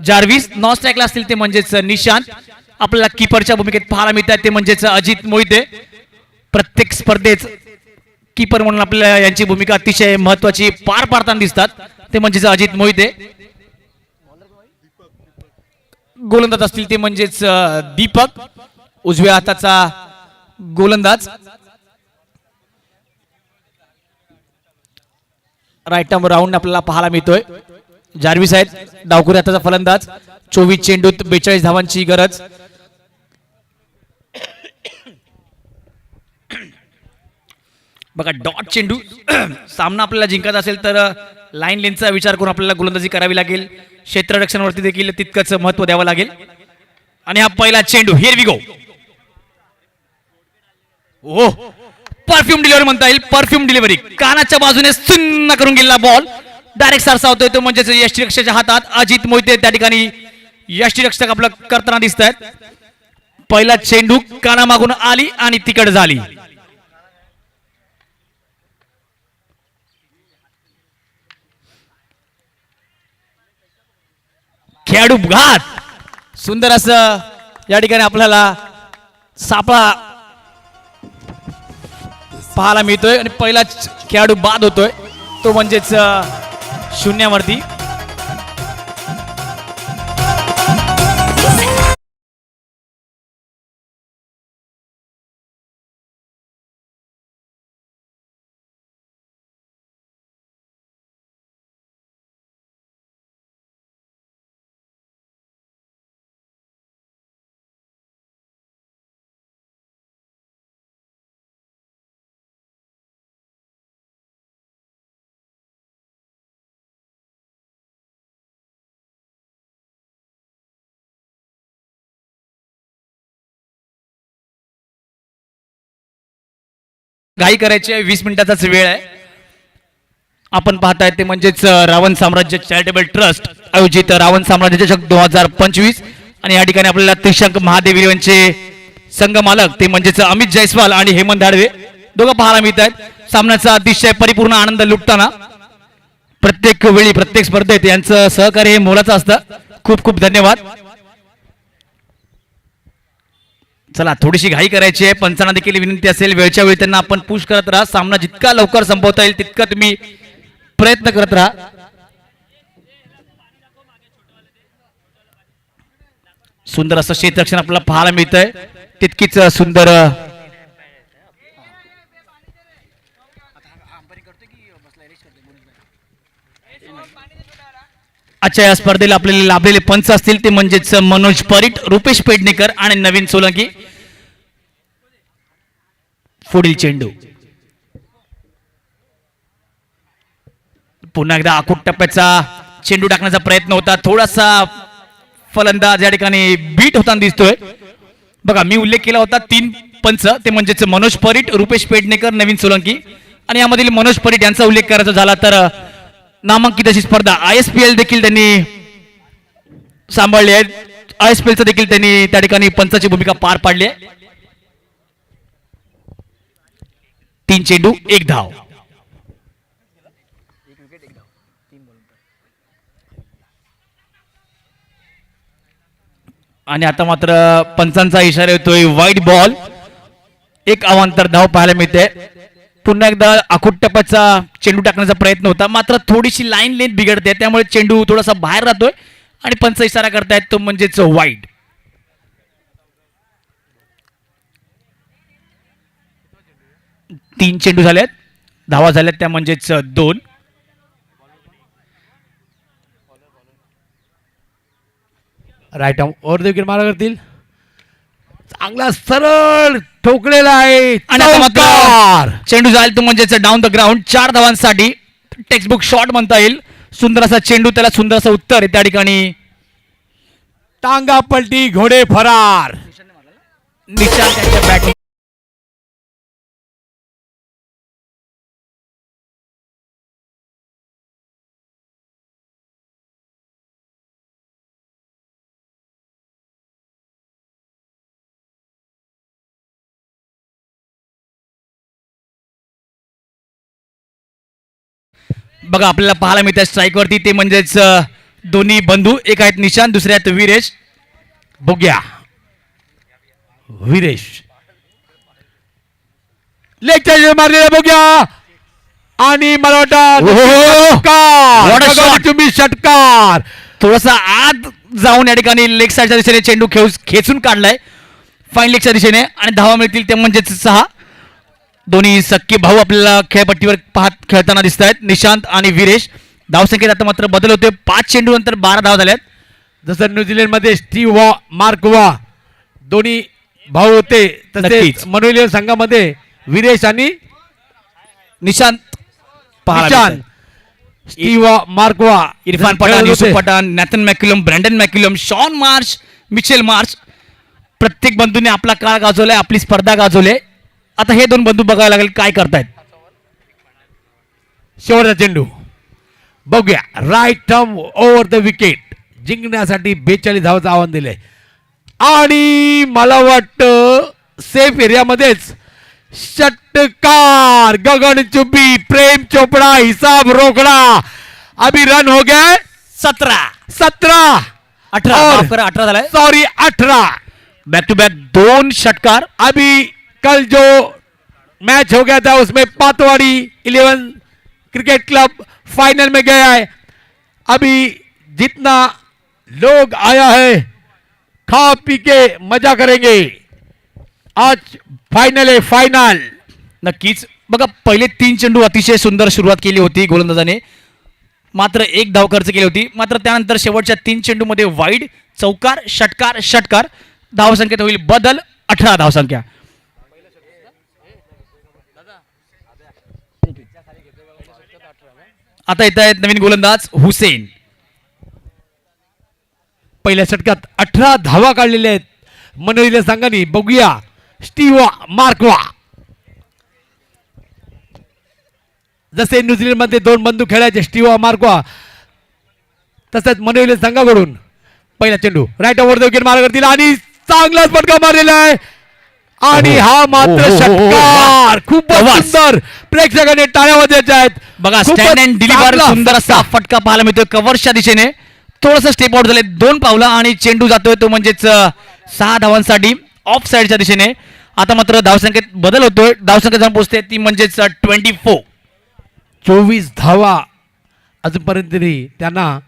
जार्विस, नॉन स्ट्राईकला असतील ते म्हणजेच निशांत. आपल्याला कीपरच्या भूमिकेत पाहायला मिळत आहेत ते म्हणजेच अजित मोहिते. प्रत्येक स्पर्धेत कीपर म्हणून आपल्याला यांची भूमिका अतिशय महत्वाची पार पाडताना दिसतात, ते म्हणजेच अजित मोहिते. गोलंदाज असतील ते म्हणजेच दीपक, उजव्या हाताचा गोलंदाज. राईट आर्म राऊंड आपल्याला पाहायला मिळतोय. जार्विस आहेत डावखुरी हाताचा फलंदाज. 24 चेंडूत 42 धावांची गरज. बघा डॉट चेंडू सामना आपल्याला जिंकायचा असेल तर लाईन लेनचा विचार करून आपल्याला गोलंदाजी करावी लागेल. क्षेत्ररक्षणावरती देखील तितकंच महत्व द्यावं लागेल. आणि हा पहिला चेंडू, here we go. Oh perfume delivery म्हणता येईल, परफ्यूम डिलिव्हरी. कानाच्या बाजूने सुन्न करून गेलेला बॉल डायरेक्ट सरसा होतोय, तो म्हणजेच यष्टीरक्षकाच्या हातात. अजित मोहिते त्या ठिकाणी यष्टीरक्षक आपलं करताना दिसत आहेत. पहिला चेंडू कानामागून आली आणि तिकड झाली. खेळाडू घात. सुंदर असं या ठिकाणी आपल्याला सापळा पाहायला मिळतोय आणि पहिला खेळाडू बाद होतोय, तो म्हणजेच शून्यावरती. घाई करायची आहे, 20 मिनिटाचाच वेळ आहे. आपण पाहताय ते म्हणजेच रावण साम्राज्य चॅरिटेबल ट्रस्ट आयोजित रावण साम्राज्य चषक 2025. आणि या ठिकाणी आपल्याला त्रिशंक महादेव यांचे संघमालक ते म्हणजेच अमित जयस्वाल आणि हेमंत धाडवे दोघं पाहायला मिळत आहेत. सामन्याचा अतिशय परिपूर्ण आनंद लुटताना प्रत्येक वेळी प्रत्येक स्पर्धेत यांचं सहकार्य हे मोलाचं असतं. खूप खूप धन्यवाद. चला थोडीशी घाई करायची आहे, पंचांना देखील विनंती असेल वेळच्या वेळी त्यांना आपण पुश करत राहा. सामना जितका लवकर संपवता येईल तितका तुम्ही प्रयत्न करत राहा. सुंदर असं क्षेत्ररक्षण आपल्याला पाहायला मिळतंय, तितकीच सुंदर आजच्या या स्पर्धेला आपल्याला लाभलेले पंच असतील ते म्हणजेच मनोज परीट, रुपेश पेडणेकर आणि नवीन सोलंकी. पुढील चेंडू पुन्हा एकदा आखूट टप्प्याचा चेंडू टाकण्याचा प्रयत्न होता. थोडासा फलंदाज या ठिकाणी बीट होताना दिसतोय. बघा मी उल्लेख केला होता 3 पंच ते म्हणजेच मनोज परीट, रुपेश पेडणेकर, नवीन सोलंकी. आणि यामधील मनोज परीट यांचा उल्लेख करायचा झाला तर नामांकित अशी स्पर्धा ISPL देखील त्यांनी सांभाळली आहे. ISPLचं देखील त्यांनी त्या ठिकाणी पंचाची भूमिका पार पाडली आहे. 3 चेंडू 1 धाव. आणि आता मात्र पंचांचा इशारा येतोय वाईट बॉल. एक अवांतर धाव पाहायला मिळते. पुन्हा एकदा आखूट टप्प्याचा चेंडू टाकण्याचा प्रयत्न होता, मात्र थोडीशी लाईन लेंथ बिघडते, त्यामुळे चेंडू थोडासा बाहेर राहतोय आणि पंच इशारा करतायत तो म्हणजेच वाईड. तीन चेंडू झालेत, धावा झाल्यात त्या म्हणजेच 2. Right arm over the wicket मारा करतील. चांगला सरळ ठोकलेला आहे आणि आता मात्र चौकार. चेंडू जाईल तो म्हणजेच डाऊन द ग्राउंड. 4 धावांसाठी टेक्स्टबुक शॉट म्हणता येईल. सुंदर असा चेंडू, त्याला सुंदर असं उत्तर आहे त्या ठिकाणी. टांगा पलटी घोडे फरार. निशांत त्यांच्या बॅटिंग. बघा आपल्याला पाहायला मिळतं स्ट्राईकवरती ते म्हणजेच दोन्ही बंधू. एक आहेत निशांत, दुसरे आहेत वीरेश. बघूया वीरेश लेग चार्जर मारलेला बघूया. आणि मला What a shot. वाटतं तुम्ही षटकार. थोडासा आत जाऊन या ठिकाणी लेग साईडच्या दिशेने चेंडू खेचून काढलाय फाईन लेगच्या दिशेने आणि धावा मिळतील ते म्हणजेच 6. दोन्ही सख्खे भाऊ आपल्याला खेळपट्टीवर पाहत खेळताना दिसत आहेत, निशांत आणि वीरेश. धावसंख्येत आता मात्र बदल होते. 5 चेंडू नंतर 12 धावा झाल्यात. जसं न्यूझीलंड मध्ये स्टीव्ह मार्कवा दोन्ही भाऊ होते, तसेच नक्कीच. मनोलियन संघामध्ये वीरेश आणि निशांत पाहायला निशांत. मिळतंय. Steve Mark Waugh, Irfan Pathan, Yusuf Pathan, Nathan McCullum, Brendon McCullum, Shaun Marsh, Mitchell Marsh. प्रत्येक बंधूने आपला काळ गाजवलाय, आपली स्पर्धा गाजवली. आता हे 2 बंधू बघायला लागेल काय करतायत. शेवटचा चेंडू बघूया. Right term over the wicket जिंकण्यासाठी 42 धावांचं आव्हान दिलंय. आणि मला वाटतं सेफ एरियामध्येच षटकार. गगन चुब्बी, प्रेम चोपड़ा, हिसाब रोकड़ा. अभी रन हो गए 17 17 18 झालाय. सॉरी 18. बॅक टू बॅक 2 षटकार. अभी कल जो मैच हो गया था उसमें पातवाड़ी 11 क्रिकेट क्लब फाइनल में गया है. अभी जितना लोग आया है खा पी के मजा करेंगे. आज फाइनल है फाइनल. नक्कीच बघा पहिले 3 चेंडू अतिशय सुंदर सुरुवात केली होती गोलंदाजाने, मात्र 1 धाव खर्च केली होती. मात्र त्यानंतर शेवटच्या 3 चेंडूमध्ये वाईड, चौकार, षटकार, षटकार. धावसंख्येत होईल बदल. 18 धावसंख्या. आता येत आहेत नवीन गोलंदाज हुसेन. पहिल्या षटकात 18 धावा काढलेल्या आहेत मनोरंजन संघाने. बघूया स्टीव्ह मार्कवा. जसे न्यूझीलंड मध्ये 2 बंधू खेळायचे स्टीव्ह मार्कवा, तसंच मनोरंजन संघाकडून पहिला चेंडू राईट ओव्हर द विकेट मारा करतील आणि चांगलाच फटका मारलेला आहे. आणि हा मात्र षटकार खूपच सुंदर. प्रेक्षकांनी टाळ्या वाजवायच्या आहेत. बघा स्टँड अँड डिलिव्हर सुंदर असा फटका पाहायला मिळतोय कव्हरच्या दिशेने. थोडंसं स्टेप आउट झाले 2 पावलं आणि चेंडू जातोय तो म्हणजेच 6 धावांसाठी ऑफ साईडच्या दिशेने. आता मात्र धावसंख्येत बदल होतोय. धावसंख्या जाऊन पोहोचते ती म्हणजेच 24. 24 धावा अजूनपर्यंत तरी त्यांना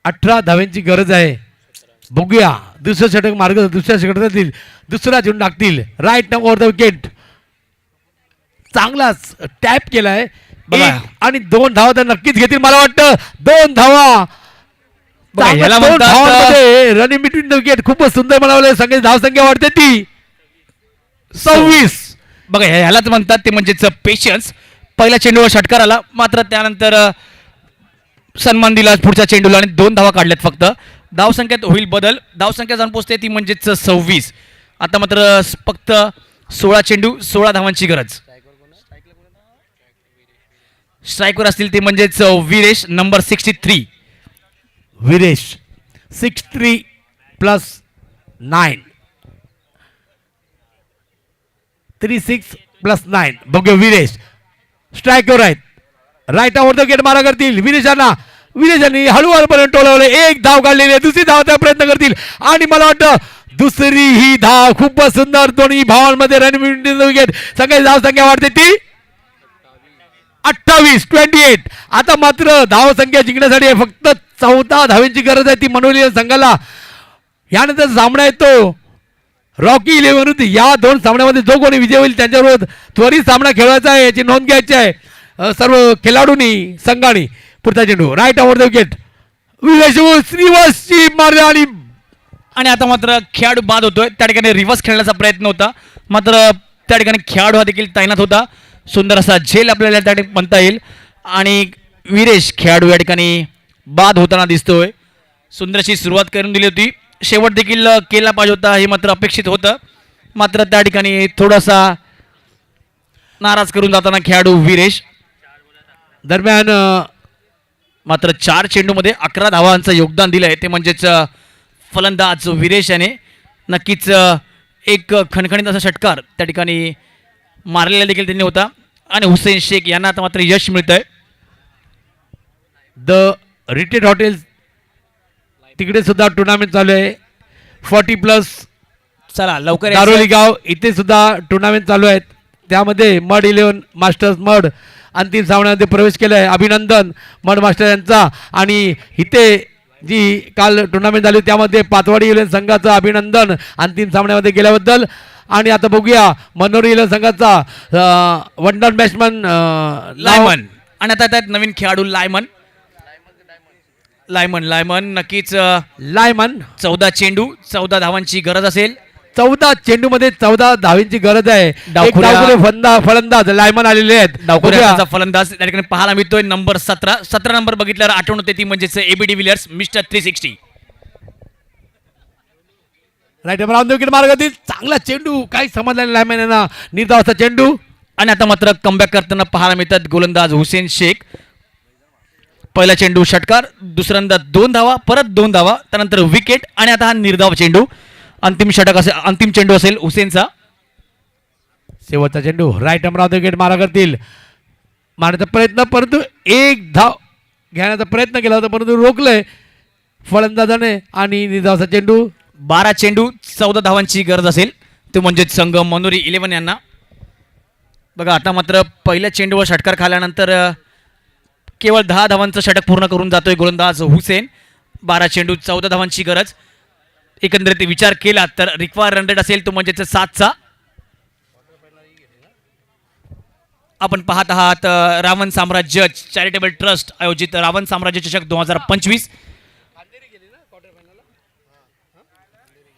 18 धाव्यांची गरज आहे. बघूया दुसरं षटक मार्ग दुसऱ्या षटकातील दुसरा चेंडू टाकतील. राईट ओव्हर द विकेट चांगलाच टॅप केलाय. बघा. 1 आणि 2 धावा तर नक्कीच घेतील मला वाटतं. 2 धावा बघा, याला म्हणतात रनिंग बिटवीन द विकेट खूपच सुंदर बनवलंय. संख्या धावसंख्या वाढते ती 26. बघा ह्यालाच म्हणतात ते म्हणजेच पेशन्स. पहिल्या चेंडूवर षटकार आला, मात्र त्यानंतर सन्मान दिला पुढच्या चेंडूला आणि 2 धावा काढल्यात फक्त. धावसंख्येत होईल बदल. धावसंख्या जाऊन पोहोचते ती म्हणजेच 26. आता मात्र फक्त 16 चेंडू 16 धावांची गरज. स्ट्राईकवर असतील ते म्हणजेच Viresh number 63. Viresh 63 plus 9 36 plus 9. बघूया वीरेश स्ट्राईकवर आहेत. राईट ओव्हर द विकेट मारा करतील. वीरेशांना विजयनी हळूवारपर्यंत टोलवले, एक धाव काढलेली आहे, दुसरी धावचा प्रयत्न करतील आणि मला वाटतं दुसरी ही धाव खूपच सुंदर. दोन्ही भावांमध्ये रणनीती विकेट, सगळी धाव संख्या वाढते ती 28. आता मात्र धाव संख्या जिंकण्यासाठी फक्त 14 धावांची गरज आहे ती मनोरंजन संघाला. यानंतर सामना येतो रॉकी 11 विरुद्ध. या दोन सामन्यामध्ये जो कोणी विजय होईल त्यांच्याविरोधात त्वरित सामना खेळवायचा आहे याची नोंद घ्यायची आहे सर्व खेळाडूंनी संघाने. पुढचा चेंडू राईट ओव्हर द विकेट, श्रीवंशी मारला आणि आता मात्र खेळाडू बाद होतोय. त्या ठिकाणी रिव्हर्स खेळण्याचा प्रयत्न होता, मात्र त्या ठिकाणी खेळाडू हा देखील तैनात होता. सुंदर असा झेल आपल्याला त्या ठिकाणी म्हणता येईल आणि वीरेश खेळाडू या ठिकाणी बाद होताना दिसतोय. सुंदर अशी सुरुवात करून दिली होती, शेवट देखील केला पाहिजे होता हे मात्र अपेक्षित होतं, मात्र त्या ठिकाणी थोडासा नाराज करून जाताना खेळाडू वीरेश. दरम्यान मात्र 4 चेंडूमध्ये 11 धावांचं योगदान दिलंय ते म्हणजेच फलंदाज वीरेश याने नक्कीच एक खणखणीत असा षटकार त्या ठिकाणी मारलेला देखील त्यांनी होता आणि हुसेन शेख यांना आता मात्र यश मिळत आहे. द रिटेड हॉटेल तिकडे सुद्धा टुर्नामेंट चालू आहे. 40+ चला लवकर दारोली गाव इथे सुद्धा टुर्नामेंट चालू आहेत. त्यामध्ये मड 11 मास्टर्स मड अंतिम सामन्यामध्ये प्रवेश केला आहे. अभिनंदन मड मास्टर यांचा. आणि इथे जी काल टुर्नामेंट झाली त्यामध्ये पातवाडी 11 संघाचं अभिनंदन अंतिम सामन्यामध्ये गेल्याबद्दल. आणि आता बघूया मनोरी 11 संघाचा वंडर बॅट्समन लायमन आणि आता त्यात नवीन खेळाडू लायमन नक्कीच लायमन. 14 चेंडू 14 धावांची गरज असेल. 14 चेंडूमध्ये 14 धावांची गरज आहे. फलंदाज लायमन आलेले आहेत. डावखुऱ्याचा फलंदाज त्या ठिकाणी पाहायला मिळतोय नंबर 17 नंबर बघितल्यावर आठवण होते ती म्हणजेच AB de Villiers mister 360. Right wicket मार्गातील चांगला चेंडू काही समजला नाही लायमन यांना. निर्धावाचा चेंडू आणि आता मात्र कमबॅक करताना पाहायला मिळतात गोलंदाज हुसेन शेख. पहिला चेंडू षटकार, दुसऱ्यांदा 2 धावा, परत 2 धावा, त्यानंतर विकेट आणि आता हा निर्धाव चेंडू. अंतिम षटक असेल, अंतिम चेंडू असेल हुसेनचा. शेवटचा चेंडू राईट विकेट मारा करतील. मारण्याचा प्रयत्न, परंतु एक धाव घेण्याचा प्रयत्न केला होता परंतु रोखलंय फलंदाजाने. आणि निर्धावाचा चेंडू. 12 चेंडू 14 धावांची गरज असेल ते म्हणजेच संघ मनोरी 11 यांना. बघा आता मात्र पहिल्या चेंडूवर षटकार खाल्यानंतर केवळ 10 धावांचं षटक पूर्ण करून जातोय गोलंदाज हुसेन. 12 चेंडू 14 धावांची गरज. एकंदरीत विचार केला तर रिक्वायर रन रेट असेल तो म्हणजेच 7चा. आपण पाहत आहात रावण साम्राज्य चॅरिटेबल ट्रस्ट आयोजित रावण साम्राज्य चषक 2025.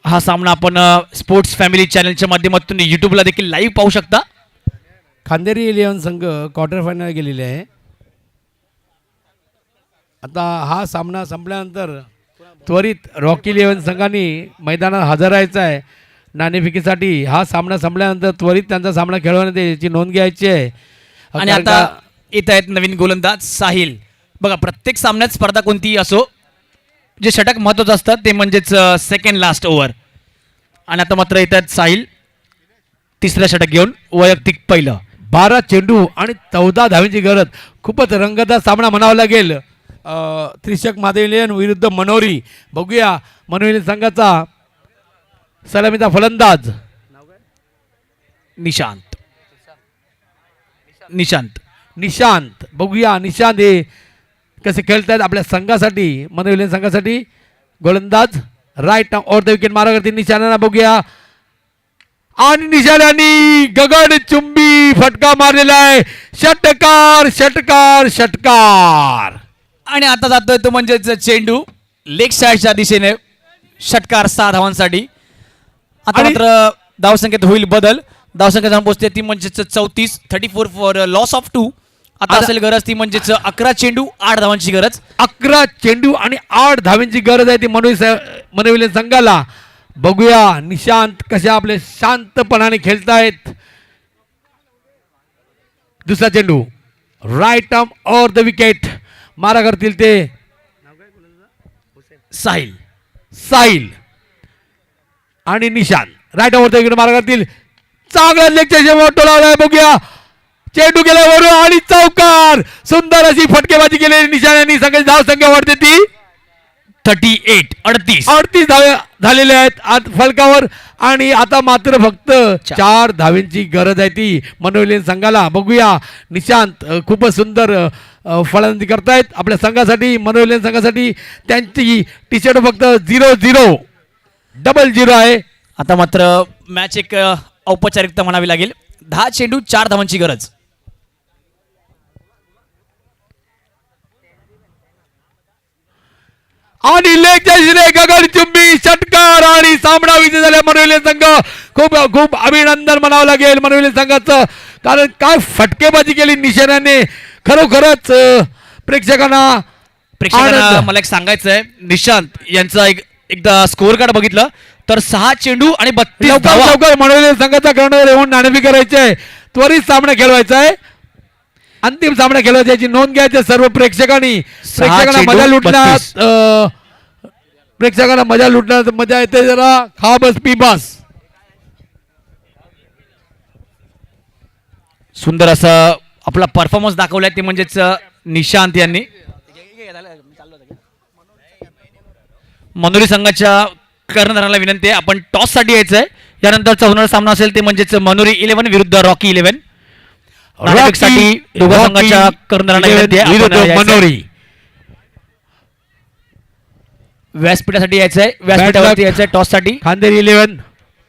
हा सामना आपण स्पोर्ट्स फॅमिली चॅनलच्या माध्यमातून युट्यूबला देखील लाईव्ह पाहू शकता. खांदेरी 11 संघ क्वार्टर फायनल गेलेले आहे. आता हा सामना संपल्यानंतर त्वरित रॉकी 11 संघाने मैदानात हजर राहायचं आहे नाणेफेकीसाठी. हा सामना संपल्यानंतर त्वरित त्यांचा सामना खेळवण्यात याची नोंद घ्यायची आहे. आणि आता येत आहेत नवीन गोलंदाज साहिल. बघा प्रत्येक सामन्यात स्पर्धा कोणतीही असो जे षटक महत्त्वाचं असतं ते म्हणजेच सेकंड लास्ट ओव्हर. आणि आता मात्र येत आहेत साहिल तिसऱ्या षटक घेऊन वैयक्तिक पहिलं. 12 चेंडू आणि 14 धावांची गरज. खूपच रंगतदार सामना म्हणावा लागेल. त्रिशक मादेलियन विरुद्ध मनोरी. बघूया मनोरी संघाचा सलामीचा फलंदाज निशांत. बघूया निशांत हे कसे खेळतात आपल्या संघासाठी मनोरी संघासाठी. गोलंदाज राईट ओव्हर द विकेट मारा करते निशांना. बघूया आणि निशांनी गगन चुंबी फटका मारलेला आहे. षटकार. आणि आता जातोय तो म्हणजेच चेंडू लेग साईडच्या दिशेने षटकार 6 धावांसाठी. आता मात्र धावसंख्येत होईल बदल. धावसंख्या जाऊन पोहोचते ती म्हणजेच 34 फॉर लॉस ऑफ 2. आता असेल गरज ती म्हणजेच 11 चेंडू 8 धावांची गरज. 11 चेंडू आणि 8 धावांची गरज आहे ती मनोरी संघाला. बघूया निशांत कशा आपले शांतपणाने खेळतायत. दुसरा चेंडू right arm over the wicket मारा करतील ते साहिल आणि Nishant. Right over the wicket मारा करतील. चांगला लेगच्या शेवट टोलावलाय. बघूया चेंडू गेला वरून आणि चौकार. सुंदर अशी फटकेबाजी केलेली निशाण यांनी सगळे धाव संख्या वाढते ती 38 38 धावे झालेले आहेत आज फलकावर. आणि आता मात्र फक्त 4 धावेंची गरज आहे ती मनोविलेन संघाला. बघूया निशांत खूपच सुंदर फलंदाजी करतायत आपल्या संघासाठी मनोविलेन संघासाठी. त्यांची टी शर्ट फक्त 0-0 आहे. आता मात्र मॅच एक औपचारिकता म्हणावी लागेल. 10 चेंडू 4 धावांची गरज. आणि लेगच्या दिशेने गगनचुंबी षटकार आणि सामना विजय झाला मनोविलेन संघ. खूप खूप अभिनंदन म्हणावं लागेल मनोविलेन संघाचं. कारण काय फटकेबाजी केली निशाण्याने. खरोखरच प्रेक्षकांना आनंद. मला एक सांगायचं आहे निशांत यांचा एकदा स्कोअर कार्ड बघितलं तर 6 चेंडू आणि 32 धावा. लवकर मनोविलेन संघाचा कर्णधार येऊन नाणेफेक करायची आहे. त्वरित सामना खेळवायचा आहे. अंतिम सामना खेळवायचा याची नोंद घ्यायची सर्व प्रेक्षकांनी. प्रेक्षकांना मजा लुटण्यात प्रेक्षकांना मजा लुटण्यात मजा येते. जरा खा बस पी बस. सुंदर असा आपला परफॉर्मन्स दाखवलाय ते म्हणजेच निशांत यांनी. मनोरी संघाच्या कर्णधाराला विनंती आहे आपण टॉस साठी यायचंय. यानंतरचा होणारा सामना असेल ते म्हणजेच मनोरी 11 विरुद्ध रॉकी 11. साठी दोघा संघाच्या कर्णधारांना विनंती आहे आपण यायचंय. मनोरी व्यासपीठासाठी यायचंय. व्यासपीठावरती यायचंय टॉस साठी. खांदेरी 11